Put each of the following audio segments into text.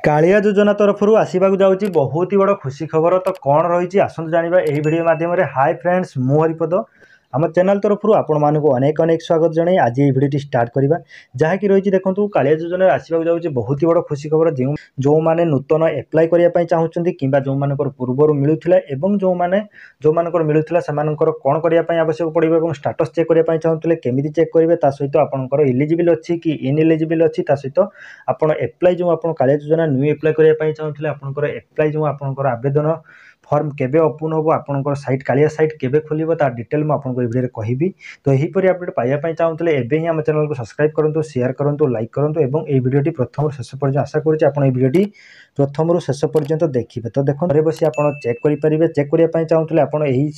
कालिया योजना तरफ आसवाक जाऊँगी बहुत ही बड़ खुशी खबर। तो कौन रही आसतु जाना यही वीडियो माध्यम। हाय फ्रेंड्स, मु हरिपद आम चैनल तरफ आपण मानक अनेक अनेक स्वागत जनाई आज ये वीडियो स्टार्ट करवा जहाँकि रही देखो कालिया योजना आसवाक जाऊँगी बहुत ही बड़ खुशी खबर। जो मैंने नूतन एप्लाय करने चाहूँगी कि जो मान पूर्वर मिलूला जो मानकर मिलूला से कौन करने आवश्यक पड़ो स्टाटस चेक करने चाहूँगे केमी चेक करेंगे सहित आपंकर इलिजिबल अच्छी कि इनएलिजिबल अच्छी सहित आप एप्लाय जो आप कालिया योजना न्यू एप्लाय करने चाहूँगे आपंकर एप्लाय जो आपंकर आवेदन फॉर्म केबे ओपन होबो आपनकर साइट कालिया साइट केबे खोलिबो ता डिटेल मैं आपनको वीडियो रे कहिबी। तो यही परि अपडेट पाइबा पई चाहूतले एबे ही हम चैनल को सब्सक्राइब करंतु शेयर करंतु लाइक करंतु एवं ए वीडियोटी प्रथम शेष पर्यंत आशा करूची आपण ए वीडियोटी प्रथम शेष पर्यंत देखिबे। तो देखो घरे बसी आपण चेक करि परिबे। चेक करिया पई चाहूतले आपण एही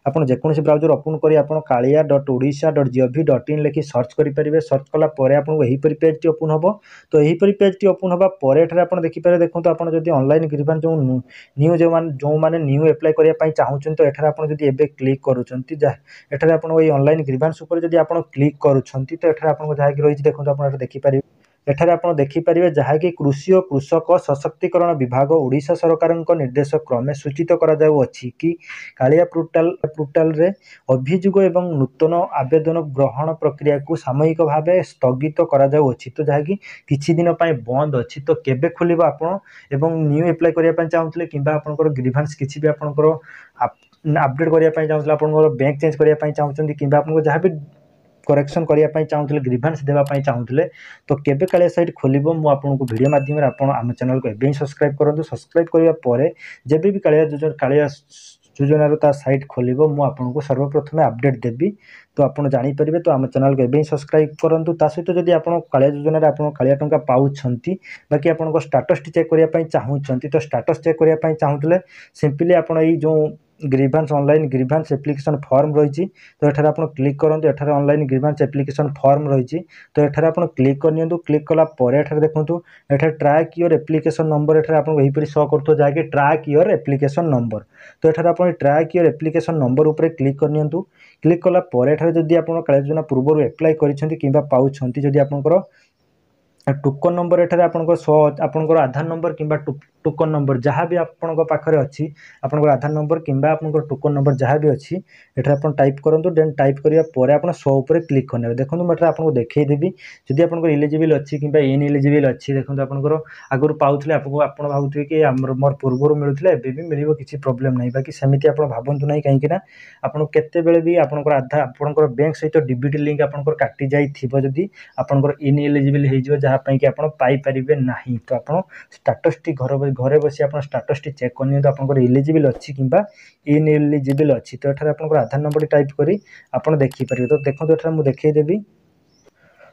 आपन जेकोसी ब्राउजर ओपन करी आपण kalia.odisha.gov.in लिखि सर्च करि परिबे। सर्च कला परे आपन एही परि पेज टी ओपन होबो। तो एही परि पेज टी ओपन होबा परे एठारे आपण देखि पारे देखंतु आपण जदि ऑनलाइन ग्रीवांस जो न्यू जो माने न्यू एप्लाय करिया पई चाहउछन तो एठारे आपण जदि एबे क्लिक करूछंती जा एठारे आपण ओई ऑनलाइन ग्रीवांस ऊपर जदि आपण क्लिक करूछंती तो एठारे आपण जहा कि रहिछि देखंतु आपण एठा देखि पारे। एठारे आपण देखि पारिबे जहाँकि कृषि और कृषक सशक्तिकरण विभाग ओडिशा सरकार निर्देश क्रमे सूचित करा जाउ अछि कि कालिया पोर्टाल रे अभियोग एवं नूतन आवेदन ग्रहण प्रक्रिया को सामयिक भाव स्थगित करा जाउ अछि। तो जहाँकि किछि दिन पय बंद अछि। तो केबे खोलिबो आपण एवं न्यू एप्लाय करिया पय चाहउतले किबा आपनकर ग्रीवांस किछि भी आपनकर अपडेट करिया पय चाहउतले आपनकर बैंक चेंज करिया पय चाहउचंती किबा आपनको जहाँ भी करेक्शन करने चाहूँगे ग्रीवांस देवाई चाहूँगे तो केबे कालिया साइट खोलिबो मु आपनको वीडियो माध्यम आम चैनल को एबे सब्सक्राइब करूँ। सब्सक्राइब करने पर जब भी कालिया योजनार ता साइट खोलिबो मु आपनको सर्वप्रथम अपडेट देबी। तो आपन जानि परिबे। तो आम चैनल को एबे सब्सक्राइब करंतु ता सहित जदि आपन कालिया योजना रे आपन कालिया टंका पाउछंती बाकी आपन स्टाटस टी चेक करिया पई चाहूछंती तो स्टाटस चेक करिया पई चाहूतले सिंपली आपन ई जो grievance online grievance application form रही तो एठारे आपण क्लिक करंतु एठारे ऑनलाइन ग्रीवांस एप्लिकेशन फॉर्म रही तो एठारे आपण क्लिक करनियंतु। क्लिक कला परे एठारे देखंतु एठारे ट्रैक योर एप्लिकेशन नंबर एठारे आपण एही परि शो करतो जाके ट्रैक योर एप्लिकेशन नंबर। तो एठारे आपण ट्रैक योर एप्लिकेशन नंबर ऊपर क्लिक करनियंतु। क्लिक कला परे एठारे जदि आपण कालिया योजना पूर्व एप्लाय करिसेंती किबा पाउछंती जदि आपनकर टोकन नंबर एठारे आपनकर सो आपनकर आधार नंबर किबा टोकन नंबर जहाँ भी आपनकर पाखरे अछि आपनकर आधार नंबर किबा आपनकर टोकन नंबर जहाँ भी अछि एठारे आपन टाइप करंतु। देन टाइप करिया परे आपन सो ऊपर क्लिक करनेबे। देखंतु मैं आपनको देखै देबी जदि आपनकर इलिजिबल अछि किबा इनएलिजिबल अछि। देखंतु आपनकर आगुर पाउथले आपको आपन भाबुथि कि मोर पूर्वर मिलुथले एबे भी मिलिबो किछि प्रॉब्लम नै बाकी सेमिति आपन भाबंतु नै काहे कि ना आपन केते बेले भी आपनकर आधार आपनकर बैंक सहित डीबीटी लिंक आपनकर काटी जाई थिबो जदि आपनकर इनएलिजिबल हे जिवो जहाँ पई कि आपन पाई परिबे नाही। तो आपन स्टेटस टी घरे बसी आपन स्टेटस टी चेक करनी तो आपनकर इलिजिबल अछि किबा इनएलिजिबल अछि। तो एठारे आपनकर आधार नंबर टाइप करी आपन देखि परिबे। तो देखो एठारे मु देखै देबी।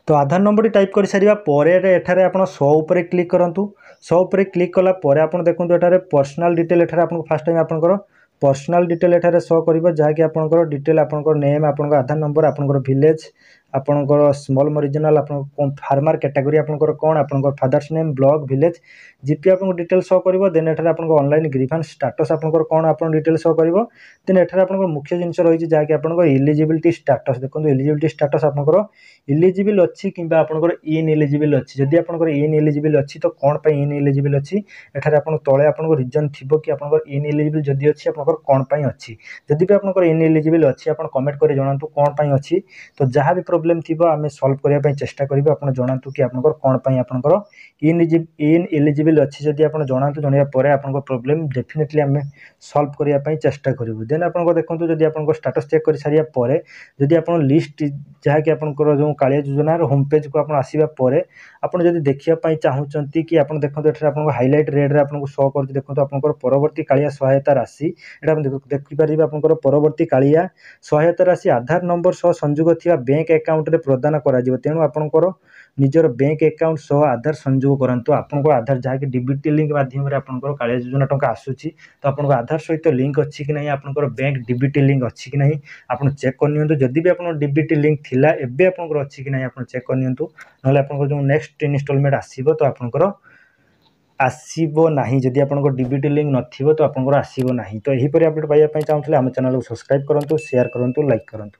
तो आधार नंबर टाइप कर सारिबा परे एठारे आपन शो ऊपर क्लिक करंतु। शो ऊपर क्लिक कला परे आपन देखंतु एठारे पर्सनल डिटेल एठारे आपन फर्स्ट टाइम आपनकर पर्सनल डिटेल एठारे शो करिवो जहाँ कि आपनकर डिटेल आपनकर नेम आपनकर आधार नंबर आपनकर विलेज आपनकर स्मॉल रीजनल आपन फार्मर कैटेगरी आपनकर कोन आपनकर father's name block village GP आपन डिटेल शो करिवो। देन एठारे आपनकर ऑनलाइन ग्रीवांस स्टेटस आपनकर कोन आपन डिटेल शो करिवो। देन एठारे आपनकर मुख्य जिंस रही जहाँ कि आपनकर इलिजिबिलिटी स्टेटस देखंतु इलिजिबिलिटी स्टेटस आपनकर इलिजिबल अच्छी किबा आपनकर इनएलिजिबल अच्छी। जदि आपनकर इनएलिजिबल अच्छी तो कोन पई इनएलिजिबल अच्छी एठारे आपन तळे आपनकर रीजन थिबो कि आपनकर इनएलिजिबल जदि अच्छी आपनकर कोन पई अच्छी। जदि भी आपनकर इनएलिजिबल अच्छी आपन कमेंट करि जणांतु कोन पई अच्छी। तो जहाँ भी प्रॉब्लम थिबो आमे सॉल्व करिया पई चेष्टा करिबो। आपन जणांतु कि आपनकर कोन पई आपनकर इनएलिजिबल अच्छी जदि आपन जणांतु जणिया परे आपनकर प्रॉब्लम डेफिनेटली आमे सॉल्व करिया पई चेष्टा करिबो। देन आपनकर देखंतु जदि आपनकर स्टेटस चेक करि सारिया परे जदि आपन लिस्ट जहाँ कि आपनकर जो कालिया योजना होम पेज को आपन आसीबा परे आपन जदि देखिया पई चाहउचंती कि आपन देखंतु एठारे आपन हाइलाइट रेड रे आपन शो करति देखंतु आपनकर परवर्ती कालिया सहायता राशि एटा आपन देखि परिबे। आपनकर परवर्ती कालिया सहायता राशि आधार नंबर सह संयोग थिबा बैंक अकाउंट रे प्रदान करा जिवो। तेनु आपनकर निजर बैंक अकाउंट सह आधार संयोग करंतु। आपनकर आधार जहाँ कि डीबीटी लिंक माध्यम रे आपनकर कालिया योजना टंका आसुची तो आपनकर आधार सहित लिंक अछि कि नै आपनकर बैंक डीबीटी लिंक अछि कि नै आपन चेक करनियंतु। जदि भी आपन डीबीटी लिंक थिला एबे आपनकर अछि कि नै आपन चेक करनियंतु। नले आपनकर जो नेक्स्ट इंस्टॉलमेंट आसीबो तो आपनकर आसीबो नाही। जदि आपनकर डीबीटी लिंक नथिबो तो आपनकर आसीबो नाही। तो एही परि अपडेट पाइबा पई चाहउतले हम चैनल को सब्सक्राइब करंतु शेयर करंतु लाइक करंतु।